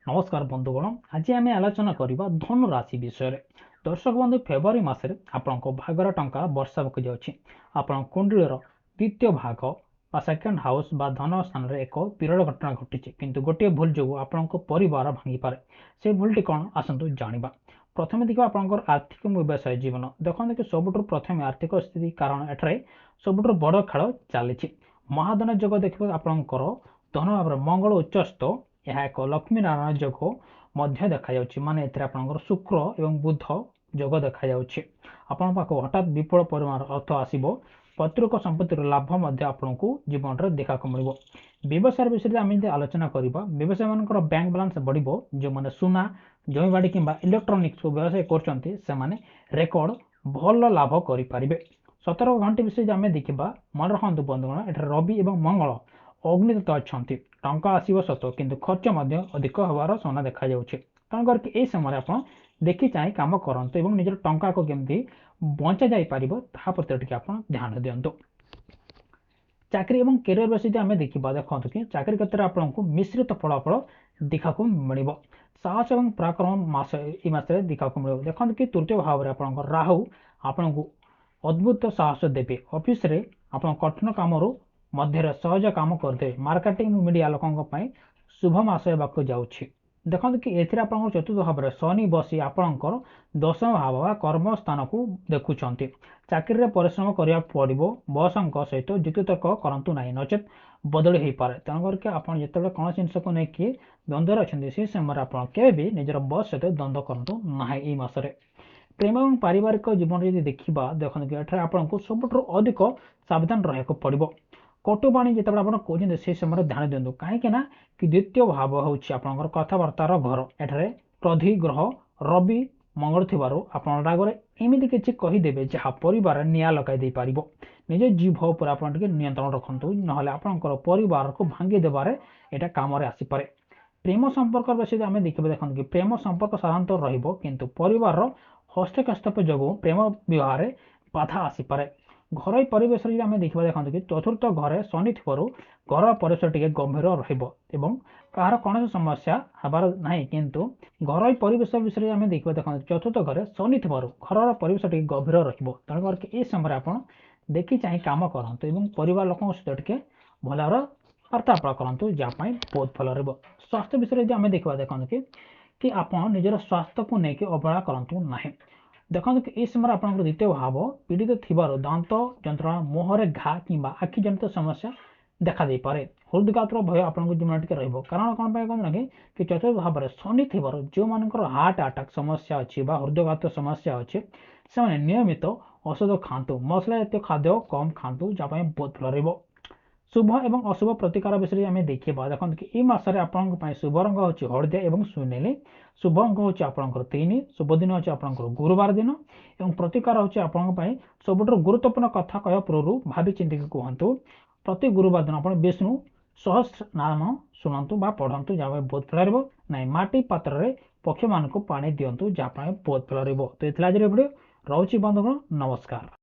नमस्कार बंधुगण आज आम आलोचना करवा धनु राशि विषय में। दर्शक बंधु फेब्रुआरी मसरे आपण भागर टंका वर्षा जाऊँगी आप कुंडलीर द्वितीय भाग सेकेंड हाउस बा धन स्थान में एक विरल घटना घटी किंतु गोटे भूल जो आपण परिवार भांगी पारे से भूलटी कौन आसतु जाना। प्रथम देखा आपंकर आर्थिक व्यवसाय जीवन देखते कि सबुठ प्रथम आर्थिक स्थिति कारण एठारे सबुठ बड़ खेल चली महाधन जोग देखिए आपंकर धन भाव मंगल उच्चस्थ यह एक लक्ष्मी नारायण जोग देखा माने आपंकर शुक्र एवं बुध जोग देखा आपण पाक हठात विपुल परिमाण अर्थ आसो पैतृक संपत्तिर लाभ आपन को जीवन में देखा मिल। व्यवसाय विषय में आम आलोचना करवा व्यवसाय मान बैंक बालांस बढ़ जो मैंने सुना जमीबाड़ी कि इलेक्ट्रोनिक्स व्यवसाय कर रेकर्ड भल लाभ करें। सतर्क घंटे विषय आम देखा मन रखु बंधुगण एट रवि और मंगल अग्निदत्त अच्छा टंका आसो सत कि खर्च अधिक हबार संभावना देखा तेणुक यह समय आप देखी चाहे कम करते निजर टंका को केमती बचा जापर प्रति आप ध्यान दिंतु। चाकरी और कैरियर विषय आम देखा देखो कि चाकरी क्षेत्र में आपको मिश्रित फलाफल देखा मिल साहस और पराक्रम मास ये देखा मिल देखते कि तृतीय भाव में आप राहु आपण को अद्भुत साहस देवे ऑफिस रे आप कठिन कम मध्य सहज कम करदे मार्केटिंग मीडिया लोक शुभ मास होगा जाऊँगी। देखते कि एथिरे आपन चतुर्थ भाव में शनि बसी आपणकर दशम भाव कर्म स्थान को देखुं चाकरी में परिश्रम करा पड़ो बॉस सहित युक्ति तर्क करूँ ना नचेत बदली हो पाए तेणुक आप जो कौन जिनस को लेकिन द्वंद्व अच्छा से समय आप निजर बॉस सहित द्वंद्व करूँ ना ये मसरे। प्रेम और पारिवारिक जीवन यदि देखा देखते कि एठार आपको सबुठ अधिक सावधान रहा पड़ो कटुवाणी जो आप कहते से समय ध्यान दिंतु कहीं कि द्वितीय भाव हूँ आपंकर कथबार्तार घर एठारे प्रधि ग्रह रवि मंगल थी आप रागरे एमती किसी कहीदेवे जहाँ परिवार निआ लगे पार निज जीभ पर आप नियंत्रण रखु ना आपंकर परिवार को भांगी देवे यहाँ कम आसीपे। प्रेम संपर्क विषय आम देखा देखते कि प्रेम संपर्क साधारणतः रु परिवार हस्तक्षेप जो प्रेम विवाह बाधा आसीपे। घर परिवेश आम देखा देखते कि चतुर्थ घरे शनि थी घर परिसर टे गंभीर रहा कौन समस्या हबार ना किंतु घर परिवेश विषय आम देखा देखते चतुर्थ घरे शनि थी घर परिवेश टे गंभीर रहा ये समय आप देखी चाहे कम करूँ परिवार लोक सहित टे भल वार्तालाप करूँ जहाँपाई बहुत भल रहा। स्वास्थ्य विषय आम देखा देखते कि आप निजर स्वास्थ्य को लेकिन अवहेला करूँ ना देखते कि इस समय आप द्वितीय भाव पीड़ित थी दांत जंत्रणा मुहर घा कि आखि जनित समस्या देखा दे पारे हृदघात भय आपको जीवन टे कारण कौन कहना कि चतुर्थ भाव में शनि थी जो मान हार्ट अटैक समस्या अच्छी हृदघात समस्या अच्छे से नियमित औषध खातु मसला जातीय खाद्य कम खातु जहाँपाई बहुत भल रहा। शुभ एवं अशुभ प्रतिकार विषय आम देखा देखते कि यह मसरे आपंप शुभ रंग हूँ हलदिया और सुनेली शुभ अंक हूँ आपंकर 3 शुभ दिन हूँ आपंकर गुरुवार दिन और प्रतिकार हूँ आपंपाई सबुठ गुरुत्वपूर्ण कथा कह पूर्व भावी चिंतिक कहतु प्रति गुरुवार दिन आप विष्णु सहस्र नाम शुणु पढ़ु जहाँ बहुत भल रहा ना माटी पात्र में पक्षी मान पानी दिंतु जहाँपाई बहुत भल रहा। तो ये आज वीडियो रोचे बंधुगण नमस्कार।